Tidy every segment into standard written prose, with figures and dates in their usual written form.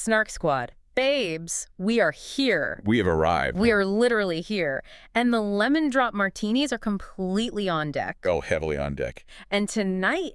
Snark Squad. Babes, we are here. We have arrived. We are literally here. And the lemon drop martinis are completely on deck. Oh, heavily on deck. And tonight,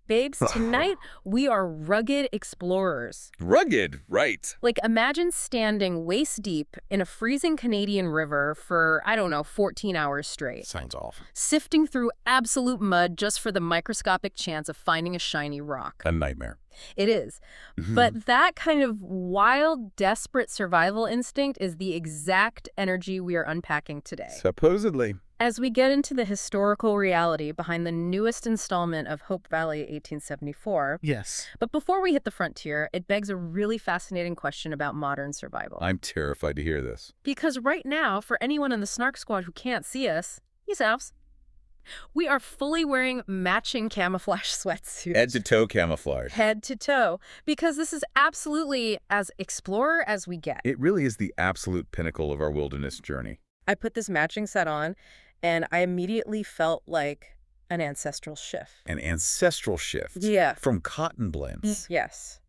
babes, tonight we are rugged explorers. Rugged, right. Like, imagine standing waist deep in a freezing Canadian river for, I don't know, 14 hours straight. Sounds awful. Sifting through absolute mud just for the microscopic chance of finding a shiny rock. A nightmare. It is. But that kind of wild, desperate survival instinct is the exact energy we are unpacking today. Supposedly. As we get into the historical reality behind the newest installment of Hope Valley 1874. Yes. But before we hit the frontier, it begs a really fascinating question about modern survival. I'm terrified to hear this. Because right now, for anyone in the Snark Squad who can't see us, yourselves, we are fully wearing matching camouflage sweatsuits. Head to toe camouflage. Head to toe. Because this is absolutely as explorer as we get. It really is the absolute pinnacle of our wilderness journey. I put this matching set on, and I immediately felt like an ancestral shift. An ancestral shift. Yeah. From cotton blends. Yes.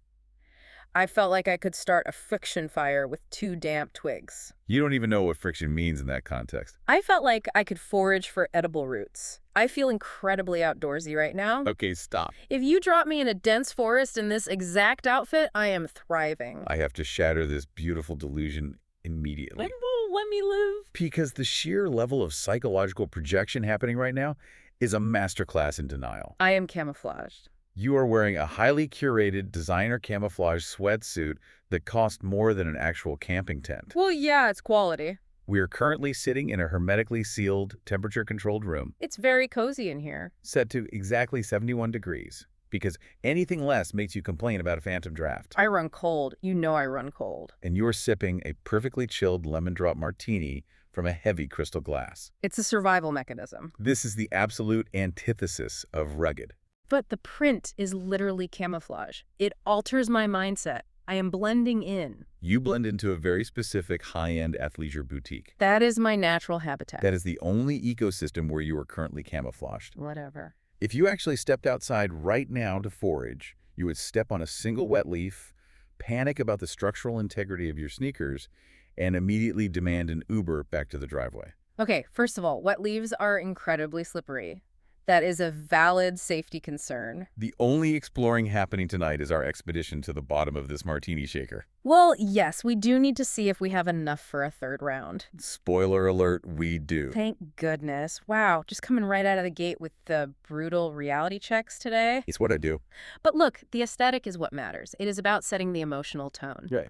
I felt like I could start a friction fire with 2 damp twigs. You don't even know what friction means in that context. I felt like I could forage for edible roots. I feel incredibly outdoorsy right now. Okay, stop. If you drop me in a dense forest in this exact outfit, I am thriving. I have to shatter this beautiful delusion immediately. Let me live. Because the sheer level of psychological projection happening right now is a masterclass in denial. I am camouflaged. You are wearing a highly curated designer camouflage sweatsuit that cost more than an actual camping tent. Well, yeah, it's quality. We are currently sitting in a hermetically sealed, temperature-controlled room. It's very cozy in here. Set to exactly 71 degrees, because anything less makes you complain about a phantom draft. I run cold. You know I run cold. And you're sipping a perfectly chilled lemon drop martini from a heavy crystal glass. It's a survival mechanism. This is the absolute antithesis of rugged. But the print is literally camouflage. It alters my mindset. I am blending in. You blend into a very specific high-end athleisure boutique. That is my natural habitat. That is the only ecosystem where you are currently camouflaged. Whatever. If you actually stepped outside right now to forage, you would step on a single wet leaf, panic about the structural integrity of your sneakers, and immediately demand an Uber back to the driveway. Okay, first of all, wet leaves are incredibly slippery. That is a valid safety concern. The only exploring happening tonight is our expedition to the bottom of this martini shaker. Well, yes, we do need to see if we have enough for a third round. Spoiler alert, we do. Thank goodness. Wow, just coming right out of the gate with the brutal reality checks today. It's what I do. But look, the aesthetic is what matters. It is about setting the emotional tone. Right.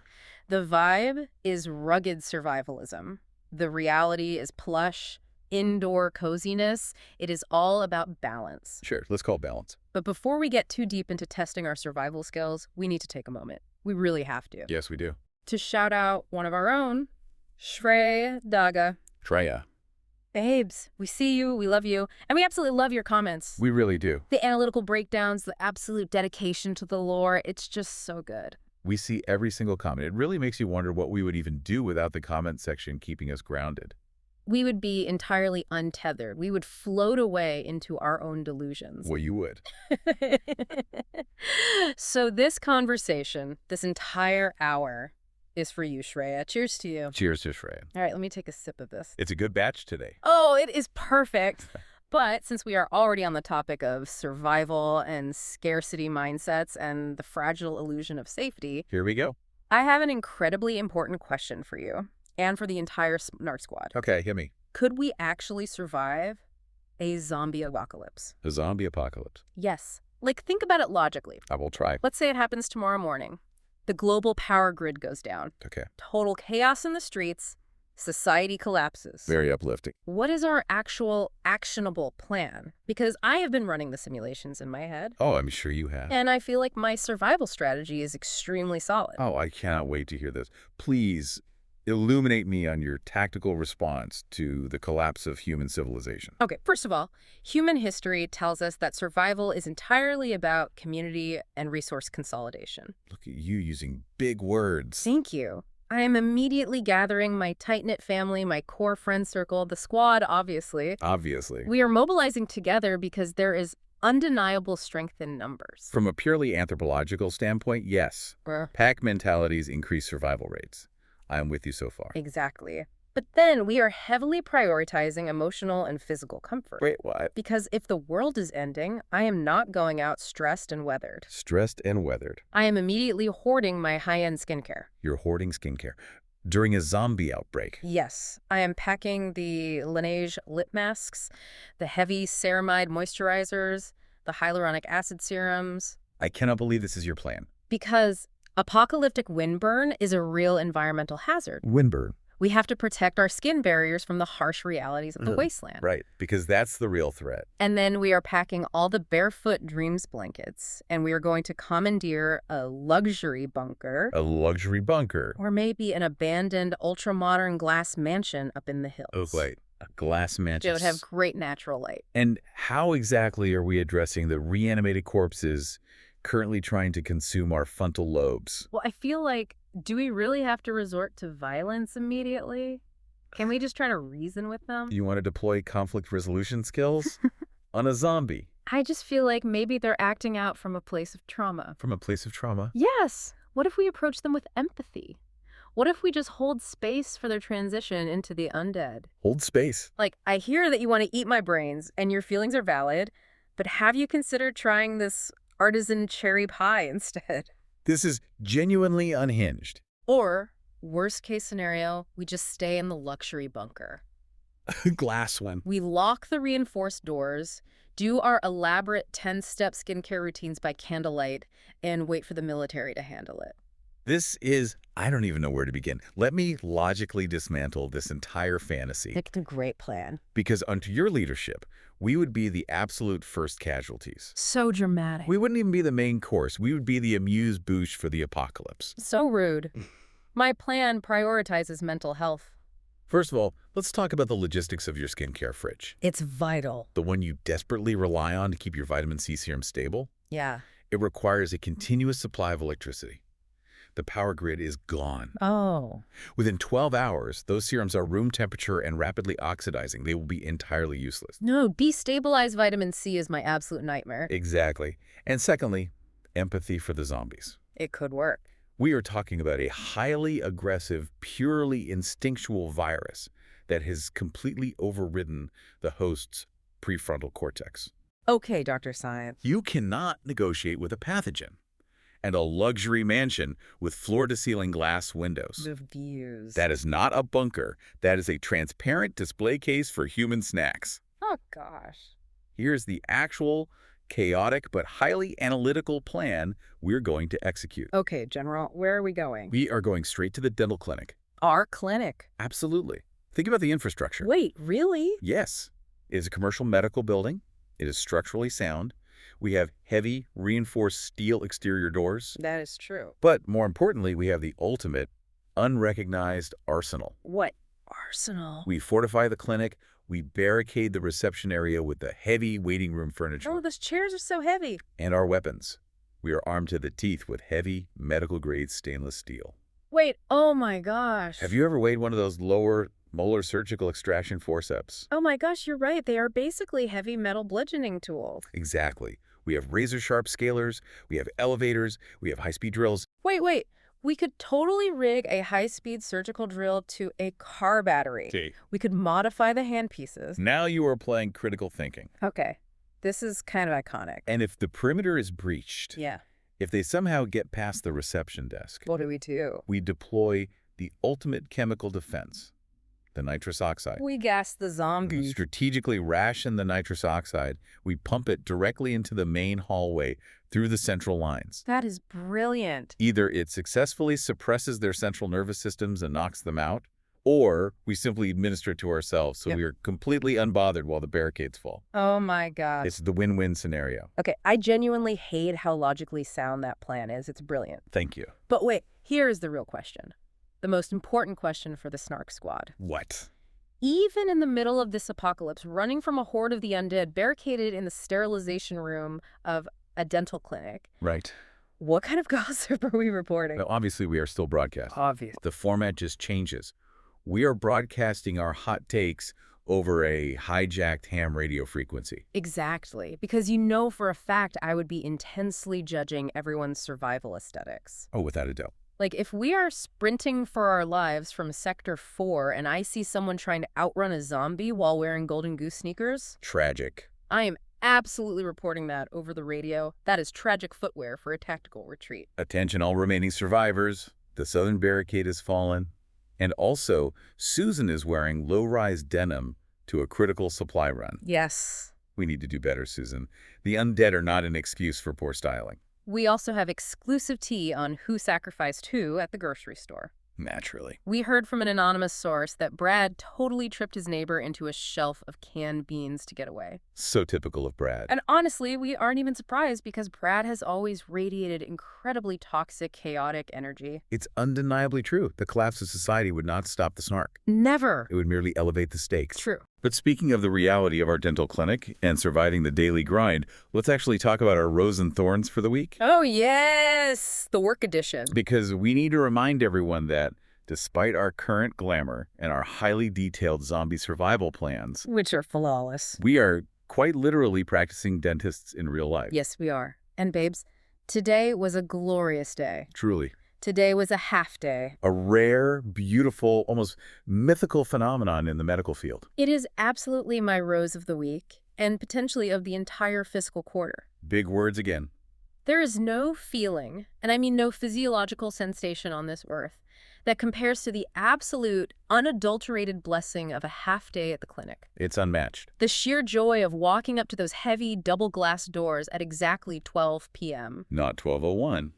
The vibe is rugged survivalism. The reality is plush, indoor coziness. It is all about balance. Sure, let's call it balance. But before we get too deep into testing our survival skills, we need to take a moment. We really have to. Yes, we do. To shout out one of our own, Shreya Daga. Shreya. Babes, we see you, we love you, and we absolutely love your comments. We really do. The analytical breakdowns, the absolute dedication to the lore, it's just so good. We see every single comment. It really makes you wonder what we would even do without the comment section keeping us grounded. We would be entirely untethered. We would float away into our own delusions. Well, you would. So this conversation, this entire hour, is for you, Shreya. Cheers to you. Cheers to Shreya. All right, let me take a sip of this. It's a good batch today. Oh, it is perfect. But since we are already on the topic of survival and scarcity mindsets and the fragile illusion of safety, Here we go. I have an incredibly important question for you and for the entire Snark Squad. Okay, hit me. Could we actually survive a zombie apocalypse? A zombie apocalypse. Yes. Like, think about it logically. I will try. Let's say it happens tomorrow morning. The global power grid goes down. Okay. Total chaos in the streets. Society collapses. Very uplifting. What is our actual actionable plan? Because I have been running the simulations in my head. Oh, I'm sure you have. And I feel like my survival strategy is extremely solid. Oh, I cannot wait to hear this. Please illuminate me on your tactical response to the collapse of human civilization. Okay, first of all, human history tells us that survival is entirely about community and resource consolidation. Look at you using big words. Thank you. I am immediately gathering my tight-knit family, my core friend circle, the squad, obviously. Obviously. We are mobilizing together because there is undeniable strength in numbers. From a purely anthropological standpoint, yes. Pack mentalities increase survival rates. I'm with you so far. Exactly. But then we are heavily prioritizing emotional and physical comfort. Wait, what? Because if the world is ending, I am not going out stressed and weathered. Stressed and weathered. I am immediately hoarding my high-end skincare. You're hoarding skincare. During a zombie outbreak. Yes, I am packing the Laneige lip masks, the heavy ceramide moisturizers, the hyaluronic acid serums. I cannot believe this is your plan. Because apocalyptic windburn is a real environmental hazard. Windburn. We have to protect our skin barriers from the harsh realities of the wasteland. Right, because that's the real threat. And then we are packing all the barefoot dreams blankets, and we are going to commandeer a luxury bunker. A luxury bunker. Or maybe an abandoned, ultra-modern glass mansion up in the hills. Oh, wait. A glass mansion. It would have great natural light. And how exactly are we addressing the reanimated corpses currently trying to consume our frontal lobes? Well, I feel like, do we really have to resort to violence immediately? Can we just try to reason with them? You want to deploy conflict resolution skills? On a zombie? I just feel like maybe they're acting out from a place of trauma. From a place of trauma? Yes. What if we approach them with empathy? What if we just hold space for their transition into the undead? Hold space. Like, I hear that you want to eat my brains, and your feelings are valid, but have you considered trying this artisan cherry pie instead? This is genuinely unhinged. Or, worst case scenario, we just stay in the luxury bunker. Glass one. We lock the reinforced doors, do our elaborate 10-step skincare routines by candlelight, and wait for the military to handle it. This is, I don't even know where to begin. Let me logically dismantle this entire fantasy. Picked a great plan. Because under your leadership, we would be the absolute first casualties. So dramatic. We wouldn't even be the main course. We would be the amuse-bouche for the apocalypse. So rude. My plan prioritizes mental health. First of all, let's talk about the logistics of your skincare fridge. It's vital. The one you desperately rely on to keep your vitamin C serum stable. Yeah. It requires a continuous supply of electricity. The power grid is gone. Oh. Within 12 hours, those serums are room temperature and rapidly oxidizing. They will be entirely useless. No, destabilized vitamin C is my absolute nightmare. Exactly. And secondly, empathy for the zombies. It could work. We are talking about a highly aggressive, purely instinctual virus that has completely overridden the host's prefrontal cortex. Okay, Dr. Science. You cannot negotiate with a pathogen. And a luxury mansion with floor-to-ceiling glass windows. The views. That is not a bunker. That is a transparent display case for human snacks. Oh, gosh. Here's the actual, chaotic, but highly analytical plan we're going to execute. Okay, General, where are we going? We are going straight to the dental clinic. Our clinic. Absolutely. Think about the infrastructure. Wait, really? Yes. It is a commercial medical building. It is structurally sound. We have heavy, reinforced steel exterior doors. That is true. But more importantly, we have the ultimate, unrecognized arsenal. What arsenal? We fortify the clinic. We barricade the reception area with the heavy waiting room furniture. Oh, those chairs are so heavy. And our weapons. We are armed to the teeth with heavy, medical-grade stainless steel. Wait, oh my gosh. Have you ever weighed one of those lower molar surgical extraction forceps? Oh my gosh, you're right. They are basically heavy metal bludgeoning tools. Exactly. We have razor-sharp scalers, we have elevators, we have high-speed drills. Wait. We could totally rig a high-speed surgical drill to a car battery. See. We could modify the handpieces. Now you are playing critical thinking. Okay. This is kind of iconic. And if the perimeter is breached, Yeah. if they somehow get past the reception desk, What do? we deploy the ultimate chemical defense, the nitrous oxide. We gas the We zombies. strategically ration the nitrous oxide. We pump it directly into the main hallway through the central lines. That is brilliant. Either it successfully suppresses their central nervous systems and knocks them out, or we simply administer it to ourselves so we are completely unbothered while the barricades fall. Oh my gosh. It's the win-win scenario. Okay, I genuinely hate how logically sound that plan is. It's brilliant. Thank you. But wait, here is the real question. The most important question for the Snark Squad. What? Even in the middle of this apocalypse, running from a horde of the undead barricaded in the sterilization room of a dental clinic, Right. what kind of gossip are we reporting? Well, obviously, we are still broadcasting. Obvious. The format just changes. We are broadcasting our hot takes over a hijacked ham radio frequency. Exactly, because you know for a fact I would be intensely judging everyone's survival aesthetics. Oh, without a doubt. Like, if we are sprinting for our lives from Sector 4 and I see someone trying to outrun a zombie while wearing Golden Goose sneakers, Tragic. I am absolutely reporting that over the radio. That is tragic footwear for a tactical retreat. Attention all remaining survivors. The southern barricade has fallen. And also, Susan is wearing low-rise denim to a critical supply run. Yes. We need to do better, Susan. The undead are not an excuse for poor styling. We also have exclusive tea on who sacrificed who at the grocery store. Naturally. We heard from an anonymous source that Brad totally tripped his neighbor into a shelf of canned beans to get away. So typical of Brad. And honestly, we aren't even surprised because Brad has always radiated incredibly toxic, chaotic energy. It's undeniably true. The collapse of society would not stop the snark. Never. It would merely elevate the stakes. True. But speaking of the reality of our dental clinic and surviving the daily grind, let's actually talk about our rose and thorns for the week. Oh, yes! The work edition. Because we need to remind everyone that despite our current glamour and our highly detailed zombie survival plans, Which are flawless. we are quite literally practicing dentists in real life. Yes, we are. And babes, today was a glorious day. Truly. Today was a half day. A rare, beautiful, almost mythical phenomenon in the medical field. It is absolutely my rose of the week, and potentially of the entire fiscal quarter. Big words again. There is no feeling, and I mean no physiological sensation on this earth, that compares to the absolute, unadulterated blessing of a half day at the clinic. It's unmatched. The sheer joy of walking up to those heavy double glass doors at exactly 12 p.m. Not 12:01.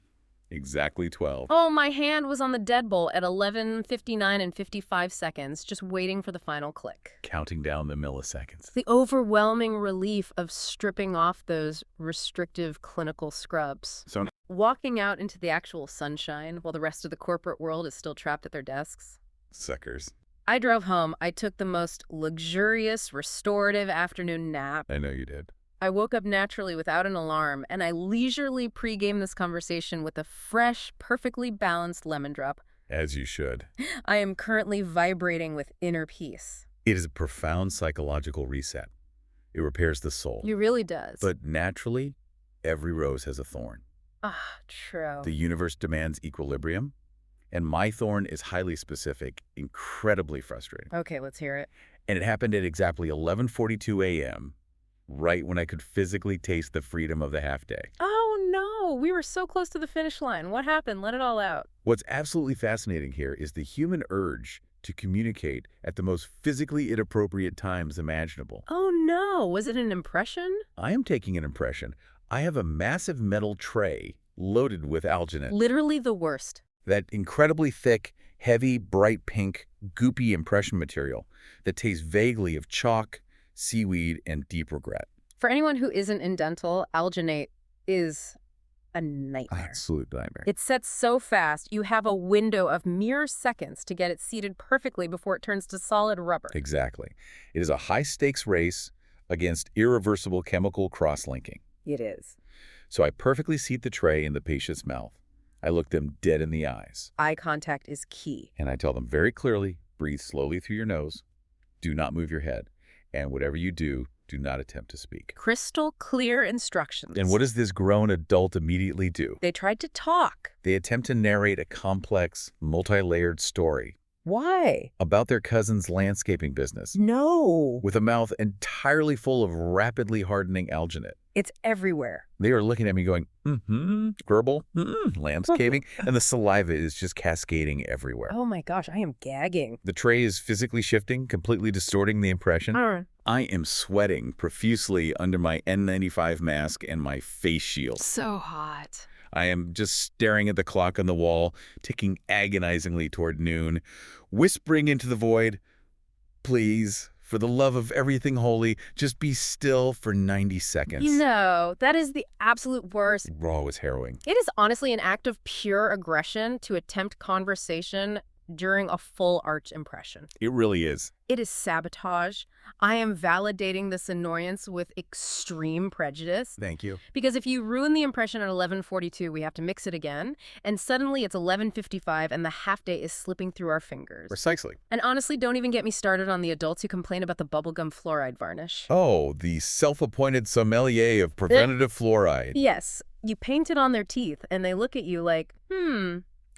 Exactly 12. Oh, my hand was on the deadbolt at 11:59 and 55 seconds, just waiting for the final click. Counting down the milliseconds. The overwhelming relief of stripping off those restrictive clinical scrubs. So Walking out into the actual sunshine while the rest of the corporate world is still trapped at their desks. suckers. I drove home. I took the most luxurious, restorative afternoon nap. I know you did. I woke up naturally without an alarm, and I leisurely pre-gamed this conversation with a fresh, perfectly balanced lemon drop. As you should. I am currently vibrating with inner peace. It is a profound psychological reset. It repairs the soul. It really does. But naturally, every rose has a thorn. Ah, true. The universe demands equilibrium, and my thorn is highly specific, incredibly frustrating. Okay, let's hear it. And it happened at exactly 11:42 a.m., right when I could physically taste the freedom of the half day. Oh, no. We were so close to the finish line. What happened? Let it all out. What's absolutely fascinating here is the human urge to communicate at the most physically inappropriate times imaginable. Oh, no. Was it an impression? I am taking an impression. I have a massive metal tray loaded with alginate. Literally the worst. That incredibly thick, heavy, bright pink, goopy impression material that tastes vaguely of chalk, seaweed, and deep regret. For anyone who isn't in dental, alginate is a nightmare. Absolute nightmare. It sets so fast, you have a window of mere seconds to get it seated perfectly before it turns to solid rubber. Exactly. It is a high-stakes race against irreversible chemical cross-linking. It is. So I perfectly seat the tray in the patient's mouth. I look them dead in the eyes. Eye contact is key. And I tell them very clearly, breathe slowly through your nose. Do not move your head. And whatever you do, do not attempt to speak. Crystal clear instructions. And what does this grown adult immediately do? They tried to talk. They attempt to narrate a complex, multi-layered story Why? about their cousin's landscaping business, No. with a mouth entirely full of rapidly hardening alginate. It's everywhere. They are looking at me going, verbal, landscaping, and the saliva is just cascading everywhere. Oh my gosh, I am gagging. The tray is physically shifting, completely distorting the impression. I am sweating profusely under my N95 mask and my face shield. So hot. I am just staring at the clock on the wall, ticking agonizingly toward noon, whispering into the void, please, for the love of everything holy, just be still for 90 seconds. You know, that is the absolute worst. Raw was harrowing. It is honestly an act of pure aggression to attempt conversation during a full arch impression. It really is. It is sabotage. I am validating this annoyance with extreme prejudice. Thank you. Because if you ruin the impression at 11:42, we have to mix it again, and suddenly it's 11:55 and the half day is slipping through our fingers. Precisely. And honestly, don't even get me started on the adults who complain about the bubblegum fluoride varnish. Oh, the self-appointed sommelier of preventative fluoride. Yes, you paint it on their teeth, and they look at you like,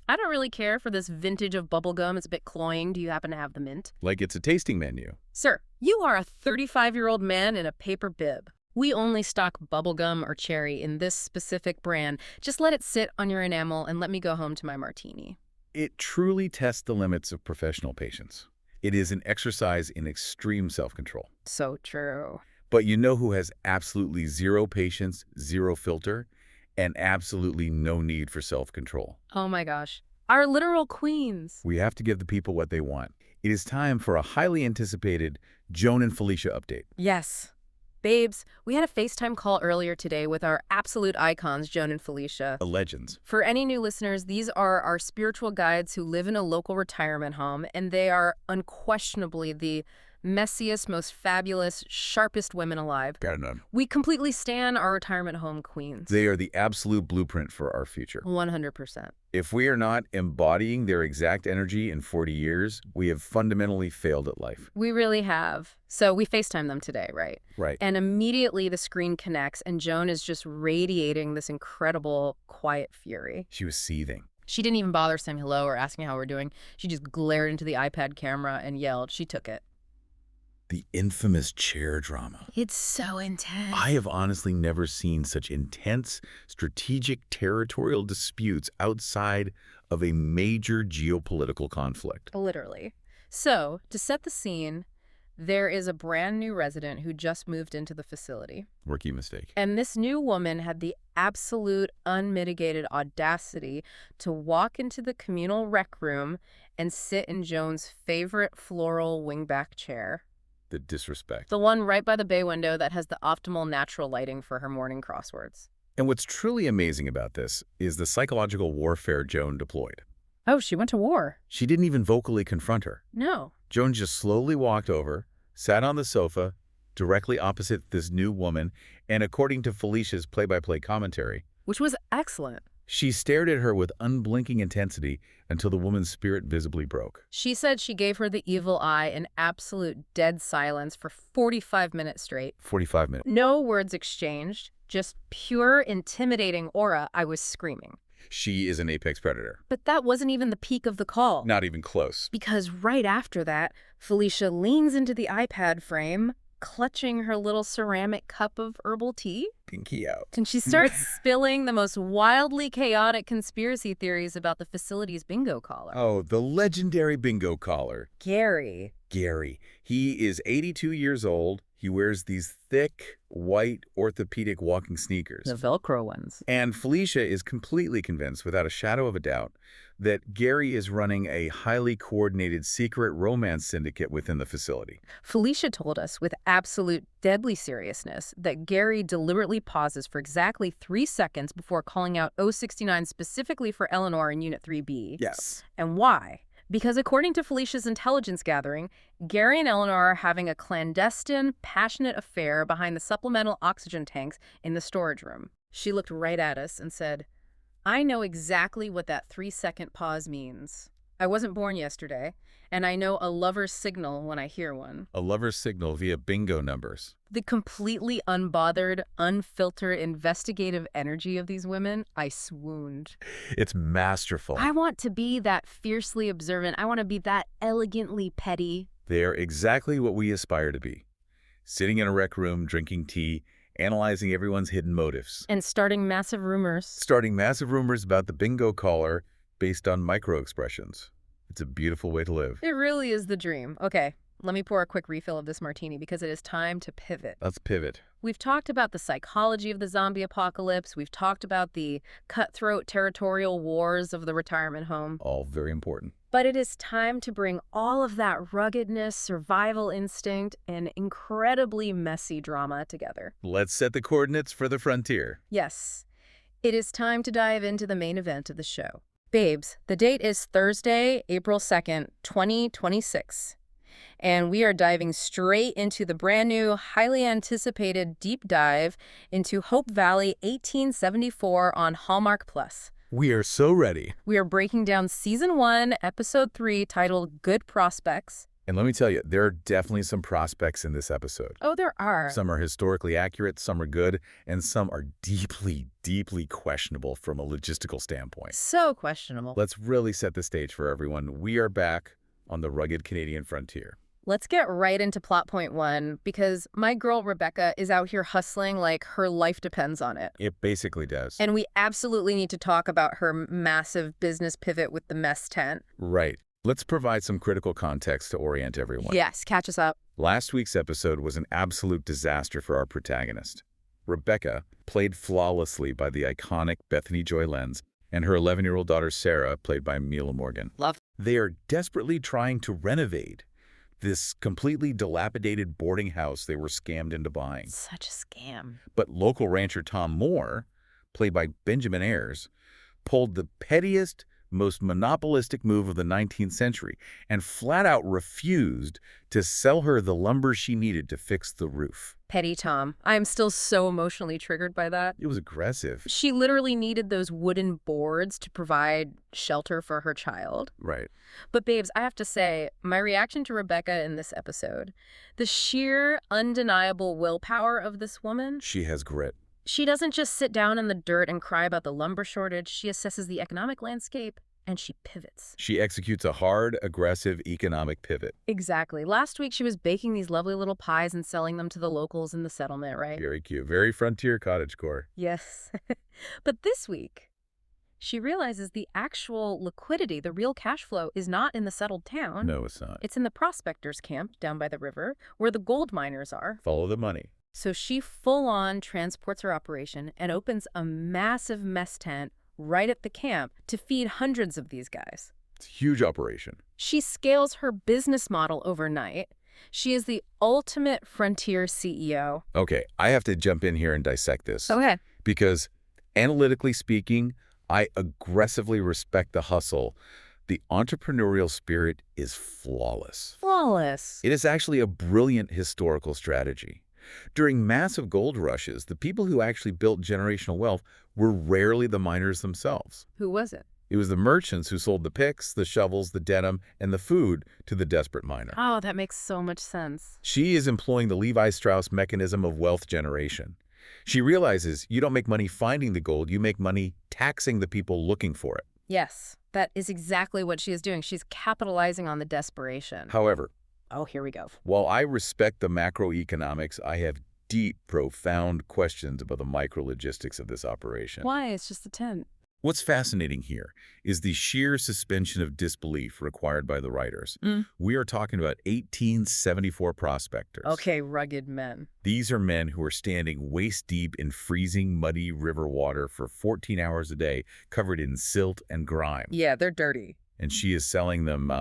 I don't really care for this vintage of bubblegum. It's a bit cloying. Do you happen to have the mint? Like it's a tasting menu. Sir, you are a 35-year-old man in a paper bib. We only stock bubblegum or cherry in this specific brand. Just let it sit on your enamel and let me go home to my martini. It truly tests the limits of professional patience. It is an exercise in extreme self-control. So true. But you know who has absolutely zero patience, zero filter, and absolutely no need for self-control? Oh my gosh. Our literal queens. We have to give the people what they want. It is time for a highly anticipated Joan and Felicia update. Yes. Babes, we had a FaceTime call earlier today with our absolute icons, Joan and Felicia. The legends. For any new listeners, these are our spiritual guides who live in a local retirement home, and they are unquestionably the messiest, most fabulous, sharpest women alive. Got none. We completely stan our retirement home queens. They are the absolute blueprint for our future. 100%. If we are not embodying their exact energy in 40 years, we have fundamentally failed at life. We really have. So we FaceTime them today, right? Right. And immediately the screen connects, and Joan is just radiating this incredible, quiet fury. She was seething. She didn't even bother saying hello or asking how we're doing. She just glared into the iPad camera and yelled. She took it. The infamous chair drama. It's so intense. I have honestly never seen such intense, strategic territorial disputes outside of a major geopolitical conflict. Literally. So, to set the scene, there is a brand new resident who just moved into the facility. Rookie mistake. And this new woman had the absolute unmitigated audacity to walk into the communal rec room and sit in Joan's favorite floral wingback chair. The disrespect. The one right by the bay window that has the optimal natural lighting for her morning crosswords. And what's truly amazing about this is the psychological warfare Joan deployed. Oh, she went to war. She didn't even vocally confront her. No. Joan just slowly walked over, sat on the sofa, directly opposite this new woman, and according to Felicia's play-by-play commentary, Which was excellent. she stared at her with unblinking intensity until the woman's spirit visibly broke. She said she gave her the evil eye in absolute dead silence for 45 minutes straight. 45 minutes. No words exchanged, just pure intimidating aura. I was screaming. She is an apex predator. But that wasn't even the peak of the call. Not even close. Because right after that, Felicia leans into the iPad frame, clutching her little ceramic cup of herbal tea. Pinky out. And she starts spilling the most wildly chaotic conspiracy theories about the facility's bingo caller. Oh, the legendary bingo caller. Gary. Gary. He is 82 years old. He wears these thick, white, orthopedic walking sneakers. The Velcro ones. And Felicia is completely convinced, without a shadow of a doubt, that Gary is running a highly coordinated secret romance syndicate within the facility. Felicia told us with absolute deadly seriousness that Gary deliberately pauses for exactly 3 seconds before calling out 069 specifically for Eleanor in Unit 3B. Yes. And why? Because according to Felicia's intelligence gathering, Gary and Eleanor are having a clandestine, passionate affair behind the supplemental oxygen tanks in the storage room. She looked right at us and said, I know exactly what that 3-second pause means. I wasn't born yesterday, and I know a lover's signal when I hear one. A lover's signal via bingo numbers. The completely unbothered, unfiltered, investigative energy of these women, I swooned. It's masterful. I want to be that fiercely observant. I want to be that elegantly petty. They are exactly what we aspire to be. Sitting in a rec room, drinking tea, analyzing everyone's hidden motives. And starting massive rumors. Starting massive rumors about the bingo caller based on micro-expressions. It's a beautiful way to live. It really is the dream. Okay, let me pour a quick refill of this martini because it is time to pivot. Let's pivot. We've talked about the psychology of the zombie apocalypse. We've talked about the cutthroat territorial wars of the retirement home. All very important. But it is time to bring all of that ruggedness, survival instinct, and incredibly messy drama together. Let's set the coordinates for the frontier. Yes, it is time to dive into the main event of the show. Babes, the date is Thursday, April 2nd, 2026. And we are diving straight into the brand new, highly anticipated deep dive into Hope Valley 1874 on Hallmark Plus. We are so ready. We are breaking down Season 1, Episode 3, titled Good Prospects. And let me tell you, there are definitely some prospects in this episode. Oh, there are. Some are historically accurate, some are good, and some are deeply, deeply questionable from a logistical standpoint. So questionable. Let's really set the stage for everyone. We are back on the rugged Canadian frontier. Let's get right into plot point 1, because my girl Rebecca is out here hustling like her life depends on it. It basically does. And we absolutely need to talk about her massive business pivot with the mess tent. Right. Let's provide some critical context to orient everyone. Yes, catch us up. Last week's episode was an absolute disaster for our protagonist. Rebecca, played flawlessly by the iconic Bethany Joy Lenz, and her 11-year-old daughter Sarah, played by Mila Morgan. Love. They are desperately trying to renovate this completely dilapidated boarding house they were scammed into buying. Such a scam. But local rancher Tom Moore, played by Benjamin Ayres, pulled the pettiest, most monopolistic move of the 19th century and flat out refused to sell her the lumber she needed to fix the roof. Petty Tom. I am still so emotionally triggered by that. It was aggressive. She literally needed those wooden boards to provide shelter for her child. Right. But babes, I have to say, my reaction to Rebecca in this episode, the sheer, undeniable willpower of this woman. She has grit. She doesn't just sit down in the dirt and cry about the lumber shortage. She assesses the economic landscape, and she pivots. She executes a hard, aggressive economic pivot. Exactly. Last week, she was baking these lovely little pies and selling them to the locals in the settlement, right? Very cute. Very frontier cottagecore. Yes. But this week, she realizes the actual liquidity, the real cash flow, is not in the settled town. No, it's not. It's in the prospectors' camp down by the river, where the gold miners are. Follow the money. So she full-on transports her operation and opens a massive mess tent right at the camp to feed hundreds of these guys. It's a huge operation. She scales her business model overnight. She is the ultimate frontier CEO. Okay, I have to jump in here and dissect this. Okay. Because analytically speaking, I aggressively respect the hustle. The entrepreneurial spirit is flawless. Flawless. It is actually a brilliant historical strategy. During massive gold rushes, the people who actually built generational wealth were rarely the miners themselves. Who was it? It was the merchants who sold the picks, the shovels, the denim, and the food to the desperate miner. Oh, that makes so much sense. She is employing the Levi Strauss mechanism of wealth generation. She realizes you don't make money finding the gold, you make money taxing the people looking for it. Yes, that is exactly what she is doing. She's capitalizing on the desperation. However, Oh, here we go. while I respect the macroeconomics, I have deep, profound questions about the micro-logistics of this operation. Why? It's just a tent. What's fascinating here is the sheer suspension of disbelief required by the writers. We are talking about 1874 prospectors. Okay, rugged men. These are men who are standing waist-deep in freezing, muddy river water for 14 hours a day, covered in silt and grime. Yeah, they're dirty. And she is selling them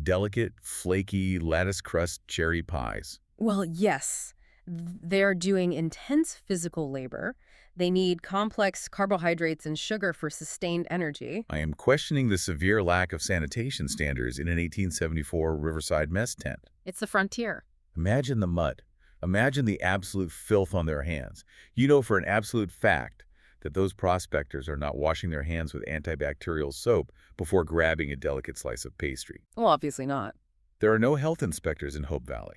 delicate, flaky, lattice crust cherry pies. Well, yes. They're doing intense physical labor. They need complex carbohydrates and sugar for sustained energy. I am questioning the severe lack of sanitation standards in an 1874 riverside mess tent. It's the frontier. Imagine the mud. Imagine the absolute filth on their hands. You know for an absolute fact that those prospectors are not washing their hands with antibacterial soap before grabbing a delicate slice of pastry. Well, obviously not. There are no health inspectors in Hope Valley.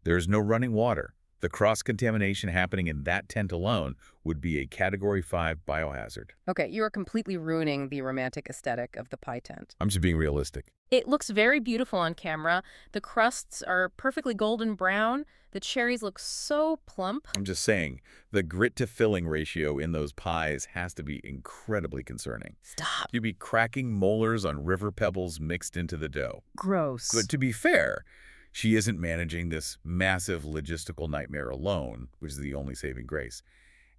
There is no running water. The cross-contamination happening in that tent alone would be a Category 5 biohazard. Okay, you are completely ruining the romantic aesthetic of the pie tent. I'm just being realistic. It looks very beautiful on camera. The crusts are perfectly golden brown. The cherries look so plump. I'm just saying, the grit-to-filling ratio in those pies has to be incredibly concerning. Stop. You'd be cracking molars on river pebbles mixed into the dough. Gross. But to be fair, she isn't managing this massive logistical nightmare alone, which is the only saving grace.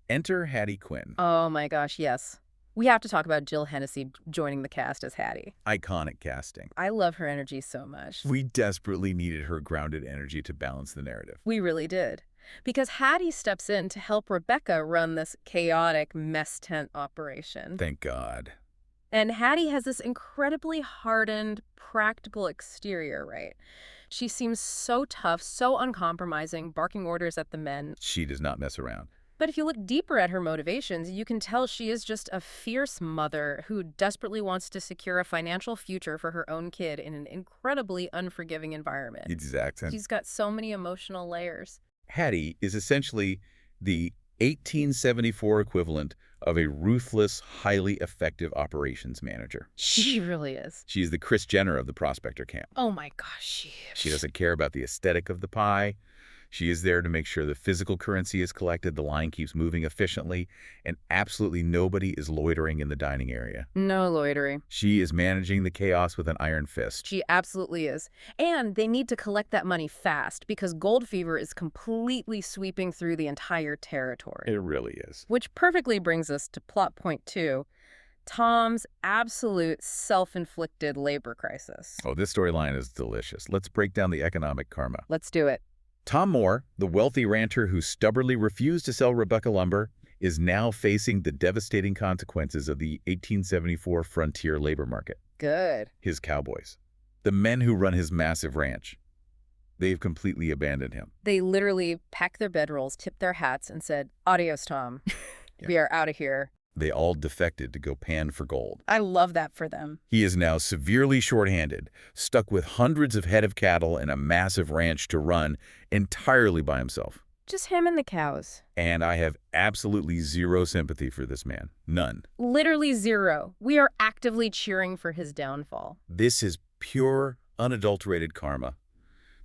Enter Hattie Quinn. Oh my gosh, yes. We have to talk about Jill Hennessy joining the cast as Hattie. Iconic casting. I love her energy so much. We desperately needed her grounded energy to balance the narrative. We really did. Because Hattie steps in to help Rebecca run this chaotic mess tent operation. Thank God. And Hattie has this incredibly hardened, practical exterior, right? She seems so tough, so uncompromising, barking orders at the men. She does not mess around. But if you look deeper at her motivations, you can tell she is just a fierce mother who desperately wants to secure a financial future for her own kid in an incredibly unforgiving environment. Exactly. She's got so many emotional layers. Hattie is essentially the 1874 equivalent of a ruthless, highly effective operations manager. She really is. She's the Kris Jenner of the prospector camp. Oh my gosh, she is. She doesn't care about the aesthetic of the pie. She is there to make sure the physical currency is collected, the line keeps moving efficiently, and absolutely nobody is loitering in the dining area. No loitering. She is managing the chaos with an iron fist. She absolutely is. And they need to collect that money fast because gold fever is completely sweeping through the entire territory. It really is. Which perfectly brings us to plot point 2, Tom's absolute self-inflicted labor crisis. Oh, this storyline is delicious. Let's break down the economic karma. Let's do it. Tom Moore, the wealthy rancher who stubbornly refused to sell Rebecca lumber, is now facing the devastating consequences of the 1874 frontier labor market. Good. His cowboys, the men who run his massive ranch, they've completely abandoned him. They literally packed their bedrolls, tipped their hats, and said, "Adios, Tom. Yeah. We are out of here." They all defected to go pan for gold. I love that for them. He is now severely short-handed, stuck with hundreds of head of cattle and a massive ranch to run entirely by himself. Just him and the cows. And I have absolutely zero sympathy for this man. None. Literally zero. We are actively cheering for his downfall. This is pure, unadulterated karma.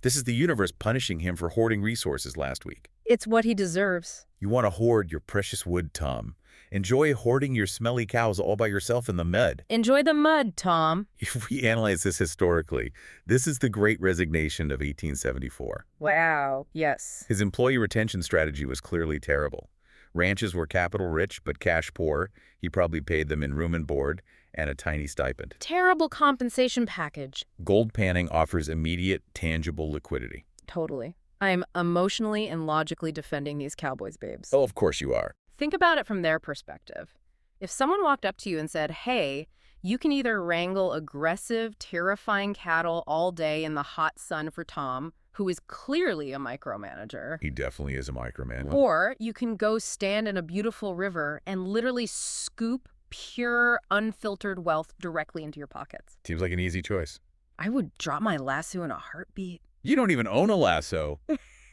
This is the universe punishing him for hoarding resources last week. It's what he deserves. You want to hoard your precious wood, Tom. Enjoy hoarding your smelly cows all by yourself in the mud. Enjoy the mud, Tom. If we analyze this historically, this is the Great Resignation of 1874. Wow. Yes. His employee retention strategy was clearly terrible. Ranches were capital rich but cash poor. He probably paid them in room and board and a tiny stipend. Terrible compensation package. Gold panning offers immediate, tangible liquidity. Totally. I'm emotionally and logically defending these cowboys, babes. Oh, of course you are. Think about it from their perspective. If someone walked up to you and said, "Hey, you can either wrangle aggressive, terrifying cattle all day in the hot sun for Tom, who is clearly a micromanager, He definitely is a microman. or you can go stand in a beautiful river and literally scoop pure, unfiltered wealth directly into your pockets." Seems like an easy choice. I would drop my lasso in a heartbeat. You don't even own a lasso.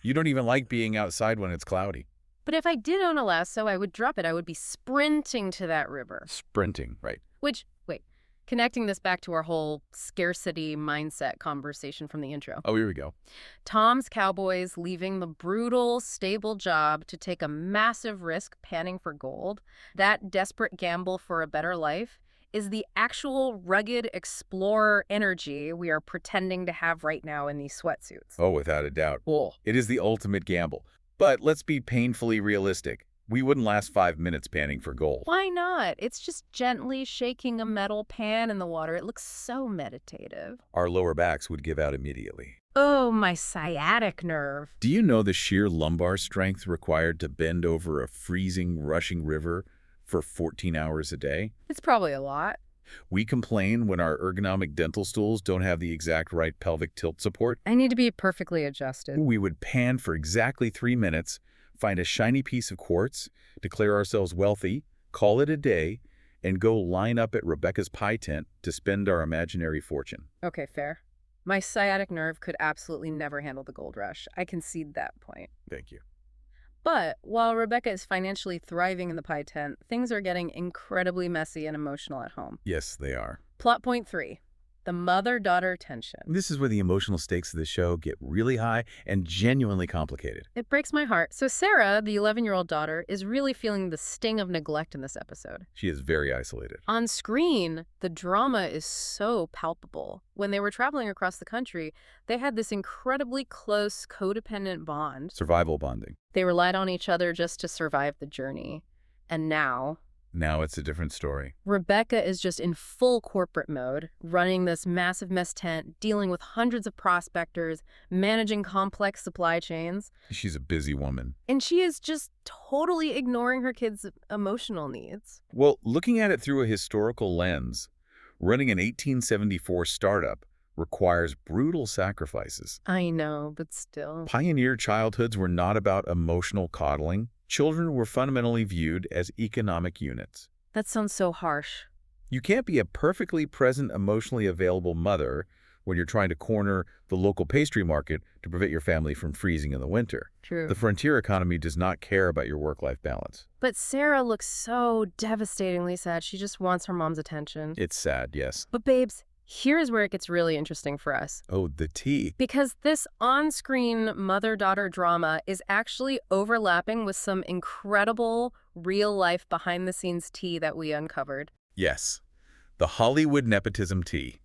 You don't even like being outside when it's cloudy. But if I did own a lasso, I would drop it. I would be sprinting to that river. Sprinting, right. Which, wait, connecting this back to our whole scarcity mindset conversation from the intro. Oh, here we go. Tom's cowboys leaving the brutal, stable job to take a massive risk panning for gold, that desperate gamble for a better life, is the actual rugged explorer energy we are pretending to have right now in these sweatsuits. Oh, without a doubt. Oh. It is the ultimate gamble. But let's be painfully realistic. We wouldn't last 5 minutes panning for gold. Why not? It's just gently shaking a metal pan in the water. It looks so meditative. Our lower backs would give out immediately. Oh, my sciatic nerve. Do you know the sheer lumbar strength required to bend over a freezing, rushing river for 14 hours a day? It's probably a lot. We complain when our ergonomic dental stools don't have the exact right pelvic tilt support. I need to be perfectly adjusted. We would pan for exactly 3 minutes, find a shiny piece of quartz, declare ourselves wealthy, call it a day, and go line up at Rebecca's pie tent to spend our imaginary fortune. Okay, fair. My sciatic nerve could absolutely never handle the gold rush. I concede that point. Thank you. But while Rebecca is financially thriving in the pie tent, things are getting incredibly messy and emotional at home. Yes, they are. Plot point 3, the mother-daughter tension. This is where the emotional stakes of the show get really high and genuinely complicated. It breaks my heart. So Sarah, the 11-year-old daughter, is really feeling the sting of neglect in this episode. She is very isolated. On screen, the drama is so palpable. When they were traveling across the country, they had this incredibly close, codependent bond. Survival bonding. They relied on each other just to survive the journey. And now, Now it's a different story. Rebecca is just in full corporate mode, running this massive mess tent, dealing with hundreds of prospectors, managing complex supply chains. She's a busy woman. And she is just totally ignoring her kids' emotional needs. Well, looking at it through a historical lens, running an 1874 startup requires brutal sacrifices. I know, but still. Pioneer childhoods were not about emotional coddling. Children were fundamentally viewed as economic units. That sounds so harsh. You can't be a perfectly present, emotionally available mother when you're trying to corner the local pastry market to prevent your family from freezing in the winter. True. The frontier economy does not care about your work-life balance. But Sarah looks so devastatingly sad. She just wants her mom's attention. It's sad, yes. But babes, here's where it gets really interesting for us. Oh, the tea. Because this on-screen mother-daughter drama is actually overlapping with some incredible real-life behind-the-scenes tea that we uncovered. Yes, the Hollywood nepotism tea.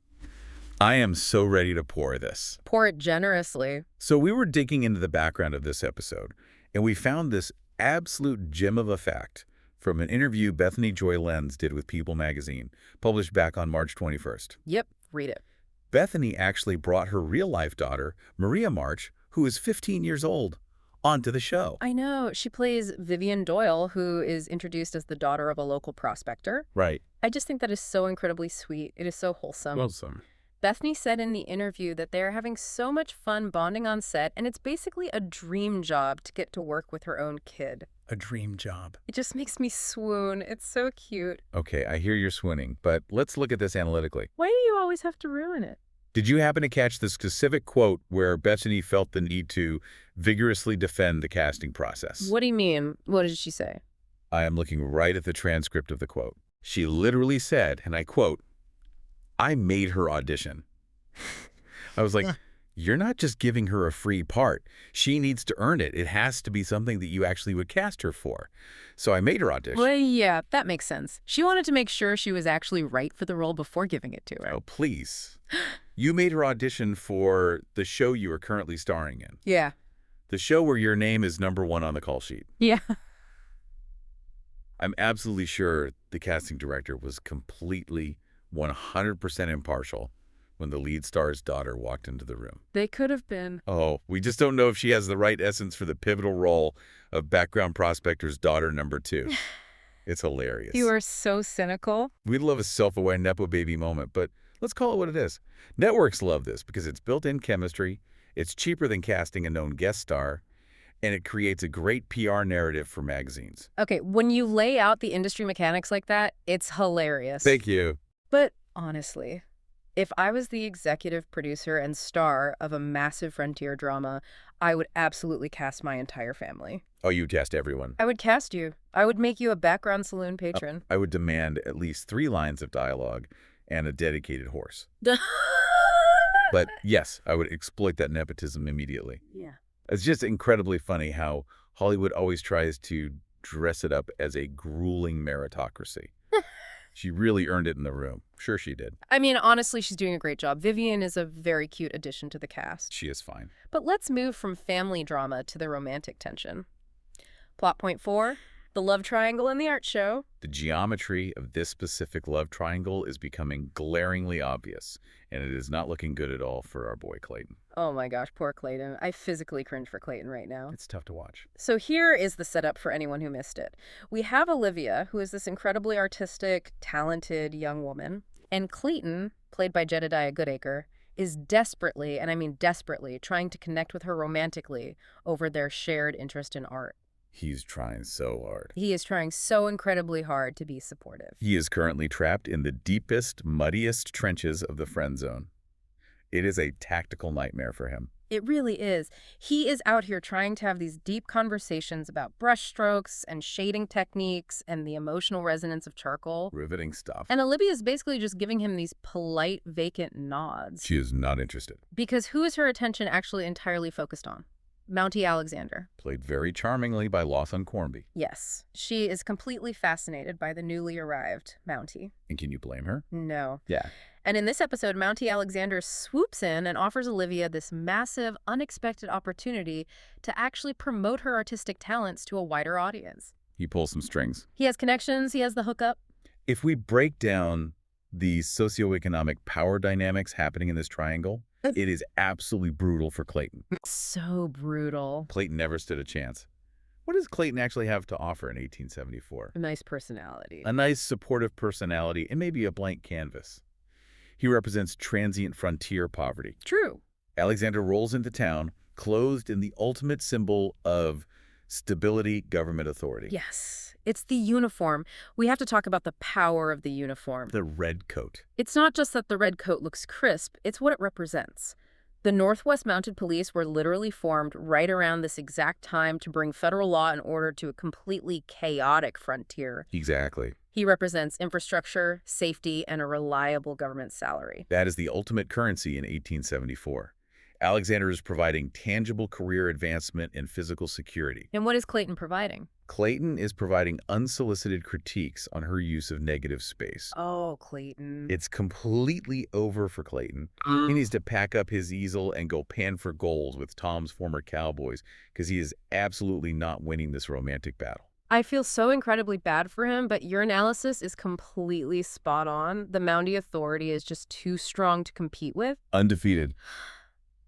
I am so ready to pour this. Pour it generously. So we were digging into the background of this episode, and we found this absolute gem of a fact from an interview Bethany Joy Lenz did with People magazine, published back on March 21st. Yep, read it. Bethany actually brought her real-life daughter, Maria March, who is 15 years old, onto the show. I know. She plays Vivian Doyle, who is introduced as the daughter of a local prospector. Right. I just think that is so incredibly sweet. It is so wholesome. Bethany said in the interview that they're having so much fun bonding on set, and it's basically a dream job to get to work with her own kid. A dream job. It just makes me swoon. It's so cute. Okay, I hear you're swooning, but let's look at this analytically. Why do you always have to ruin it? Did you happen to catch the specific quote where Bethany felt the need to vigorously defend the casting process? What do you mean? What did she say? I am looking right at the transcript of the quote. She literally said, and I quote, "I made her audition." I was like, you're not just giving her a free part. She needs to earn it. It has to be something that you actually would cast her for. So I made her audition. Well, yeah, that makes sense. She wanted to make sure she was actually right for the role before giving it to her. Oh, please. You made her audition for the show you are currently starring in. Yeah. The show where your name is #1 on the call sheet. Yeah. I'm absolutely sure the casting director was completely 100% impartial when the lead star's daughter walked into the room. They could have been. Oh, we just don't know if she has the right essence for the pivotal role of background prospector's daughter #2. It's hilarious. You are so cynical. We'd love a self-aware nepo-baby moment, but let's call it what it is. Networks love this because it's built-in chemistry, it's cheaper than casting a known guest star, and it creates a great PR narrative for magazines. Okay, when you lay out the industry mechanics like that, it's hilarious. Thank you. But honestly, if I was the executive producer and star of a massive frontier drama, I would absolutely cast my entire family. Oh, you cast everyone. I would cast you. I would make you a background saloon patron. I would demand at least 3 lines of dialogue and a dedicated horse. But yes, I would exploit that nepotism immediately. Yeah. It's just incredibly funny how Hollywood always tries to dress it up as a grueling meritocracy. She really earned it in the room. Sure she did. I mean, honestly, she's doing a great job. Vivian is a very cute addition to the cast. She is fine. But let's move from family drama to the romantic tension. Plot point 4, the love triangle in the art show. The geometry of this specific love triangle is becoming glaringly obvious, and it is not looking good at all for our boy Clayton. Oh my gosh, poor Clayton. I physically cringe for Clayton right now. It's tough to watch. So here is the setup for anyone who missed it. We have Olivia, who is this incredibly artistic, talented young woman. And Clayton, played by Jedediah Goodacre, is desperately, and I mean desperately, trying to connect with her romantically over their shared interest in art. He's trying so hard. He is trying so incredibly hard to be supportive. He is currently trapped in the deepest, muddiest trenches of the friend zone. It is a tactical nightmare for him. It really is. He is out here trying to have these deep conversations about brushstrokes and shading techniques and the emotional resonance of charcoal. Riveting stuff. And Olivia is basically just giving him these polite, vacant nods. She is not interested. Because who is her attention actually entirely focused on? Mountie Alexander. Played very charmingly by Lawson Cornby. Yes. She is completely fascinated by the newly arrived Mountie. And can you blame her? No. Yeah. And in this episode, Mountie Alexander swoops in and offers Olivia this massive, unexpected opportunity to actually promote her artistic talents to a wider audience. He pulls some strings. He has connections. He has the hookup. If we break down the socioeconomic power dynamics happening in this triangle, it is absolutely brutal for Clayton. So brutal. Clayton never stood a chance. What does Clayton actually have to offer in 1874? A nice personality. A nice, supportive personality and maybe a blank canvas. He represents transient frontier poverty. True. Alexander rolls into town, clothed in the ultimate symbol of stability, government authority. Yes. It's the uniform. We have to talk about the power of the uniform. The red coat. It's not just that the red coat looks crisp, it's what it represents. The Northwest Mounted Police were literally formed right around this exact time to bring federal law and order to a completely chaotic frontier. Exactly. He represents infrastructure, safety, and a reliable government salary. That is the ultimate currency in 1874. Alexander is providing tangible career advancement and physical security. And what is Clayton providing? Clayton is providing unsolicited critiques on her use of negative space. Oh, Clayton. It's completely over for Clayton. He needs to pack up his easel and go pan for gold with Tom's former cowboys because he is absolutely not winning this romantic battle. I feel so incredibly bad for him, but your analysis is completely spot on. The Mountie authority is just too strong to compete with. Undefeated.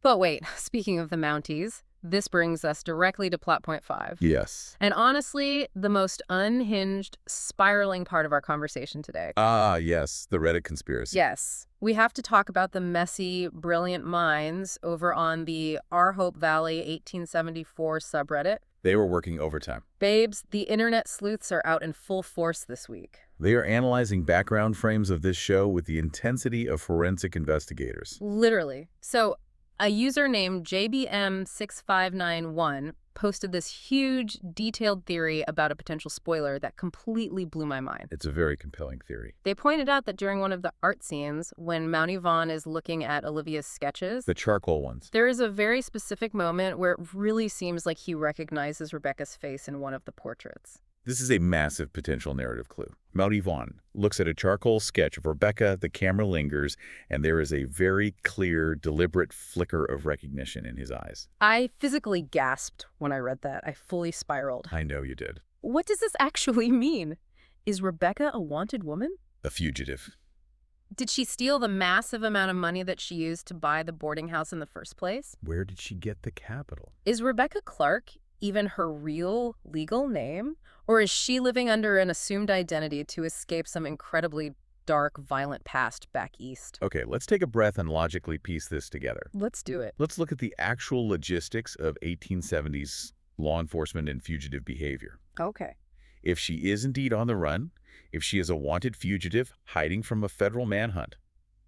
But wait, speaking of the Mounties, this brings us directly to plot point 5. Yes. And honestly, the most unhinged, spiraling part of our conversation today. Ah, yes, the Reddit conspiracy. Yes. We have to talk about the messy, brilliant minds over on the Our Hope Valley 1874 subreddit. They were working overtime. Babes, the internet sleuths are out in full force this week. They are analyzing background frames of this show with the intensity of forensic investigators. Literally. So, a user named JBM6591 posted this huge, detailed theory about a potential spoiler that completely blew my mind. It's a very compelling theory. They pointed out that during one of the art scenes, when Mountie Vaughn is looking at Olivia's sketches, The charcoal ones. there is a very specific moment where it really seems like he recognizes Rebecca's face in one of the portraits. This is a massive potential narrative clue. Mountie Vaughn looks at a charcoal sketch of Rebecca, the camera lingers, and there is a very clear, deliberate flicker of recognition in his eyes. I physically gasped when I read that. I fully spiraled. I know you did. What does this actually mean? Is Rebecca a wanted woman? A fugitive. Did she steal the massive amount of money that she used to buy the boarding house in the first place? Where did she get the capital? Is Rebecca Clarke even her real legal name? Or is she living under an assumed identity to escape some incredibly dark, violent past back east? Okay, let's take a breath and logically piece this together. Let's do it. Let's look at the actual logistics of 1870s law enforcement and fugitive behavior. Okay. If she is indeed on the run, if she is a wanted fugitive hiding from a federal manhunt,